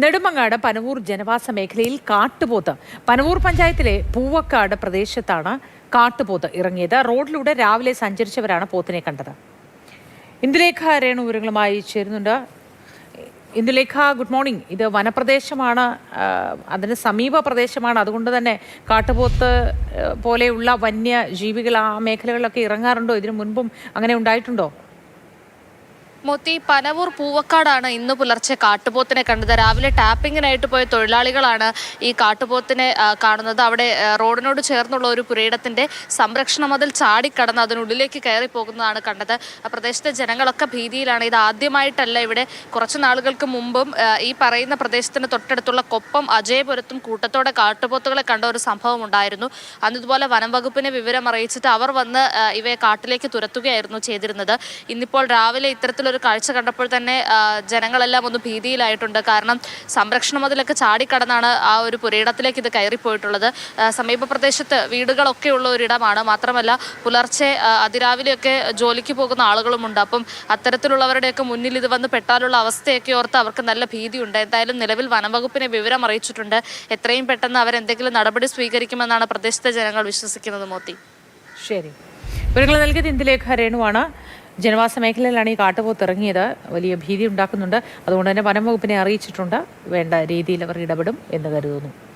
നെടുമങ്ങാട് പനവൂർ ജനവാസ മേഖലയിൽ കാട്ടുപോത്ത്. പനവൂർ പഞ്ചായത്തിലെ പൂവക്കാട് പ്രദേശത്താണ് കാട്ടുപോത്ത് ഇറങ്ങിയത്. റോഡിലൂടെ രാവിലെ സഞ്ചരിച്ചവരാണ് പോത്തിനെ കണ്ടത്. ഇന്ദുലേഖ രേണു വിവരങ്ങളുമായി ചേരുന്നുണ്ട്. Indulekha, good morning. ഇത് വനപ്രദേശമാണ്, അതിന് സമീപ പ്രദേശമാണ്. അതുകൊണ്ട് തന്നെ കാട്ടുപോത്ത് പോലെയുള്ള വന്യജീവികൾ ആ മേഖലകളിലൊക്കെ ഇറങ്ങാറുണ്ടോ? ഇതിനു മുൻപും അങ്ങനെ ഉണ്ടായിട്ടുണ്ടോ? മോത്തി, പനവൂർ പൂവക്കാടാണ് ഇന്ന് പുലർച്ചെ കാട്ടുപോത്തിനെ കണ്ടത്. രാവിലെ ടാപ്പിങ്ങിനായിട്ട് പോയ തൊഴിലാളികളാണ് ഈ കാട്ടുപോത്തിനെ കാണുന്നത്. അവിടെ റോഡിനോട് ചേർന്നുള്ള ഒരു പുരയിടത്തിന്റെ സംരക്ഷണ മതിൽ ചാടിക്കടന്ന് അതിനുള്ളിലേക്ക് കയറി പോകുന്നതാണ് കണ്ടത്. പ്രദേശത്തെ ജനങ്ങളൊക്കെ ഭീതിയിലാണ്. ഇത് ആദ്യമായിട്ടല്ല. ഇവിടെ കുറച്ച് നാളുകൾക്ക് മുമ്പും ഈ പറയുന്ന പ്രദേശത്തിന് തൊട്ടടുത്തുള്ള കൊപ്പം അജയപുരത്തും കൂട്ടത്തോടെ കാട്ടുപോത്തുകളെ കണ്ട ഒരു സംഭവം ഉണ്ടായിരുന്നു. അന്ന് ഇതുപോലെ വനം വകുപ്പിനെ വിവരം അറിയിച്ചിട്ട് അവർ വന്ന് ഇവയെ കാട്ടിലേക്ക് തുരത്തുകയായിരുന്നു ചെയ്തിരുന്നത്. ഇന്നിപ്പോൾ രാവിലെ ഇത്തരത്തിലൊരു കാഴ്ച കണ്ടപ്പോൾ തന്നെ ജനങ്ങളെല്ലാം ഒന്ന് ഭീതിയിലായിട്ടുണ്ട്. കാരണം സംരക്ഷണ മതിലൊക്കെ ചാടിക്കടന്നാണ് ആ ഒരു പുരയിടത്തിലേക്ക് ഇത് കയറിപ്പോയിട്ടുള്ളത്. സമീപ പ്രദേശത്ത് വീടുകളൊക്കെ ഉള്ള ഒരിടമാണ്. മാത്രമല്ല പുലർച്ചെ അതിരാവിലെയൊക്കെ ജോലിക്ക് പോകുന്ന ആളുകളുമുണ്ട്. അപ്പം അത്തരത്തിലുള്ളവരുടെയൊക്കെ മുന്നിൽ ഇത് വന്ന് പെട്ടാലുള്ള അവസ്ഥയൊക്കെ ഓർത്ത് അവർക്ക് നല്ല ഭീതിയുണ്ട്. എന്തായാലും നിലവിൽ വനംവകുപ്പിനെ വിവരം അറിയിച്ചിട്ടുണ്ട്. എത്രയും പെട്ടെന്ന് അവരെന്തെങ്കിലും നടപടി സ്വീകരിക്കുമെന്നാണ് പ്രദേശത്തെ ജനങ്ങൾ വിശ്വസിക്കുന്നത്. മോത്തി, ശരി. വിവരങ്ങൾ നൽകിയത് ഇന്ദുലേഖ രേണുവാണ്. ജനവാസ മേഖലയിലാണ് ഈ കാട്ടുപോത്ത് ഇറങ്ങിയത്. വലിയ ഭീതി ഉണ്ടാക്കുന്നുണ്ട്. അതുകൊണ്ട് തന്നെ വനം വകുപ്പിനെ അറിയിച്ചിട്ടുണ്ട്. വേണ്ട രീതിയിൽ അവർ ഇടപെടും എന്ന് കരുതുന്നു.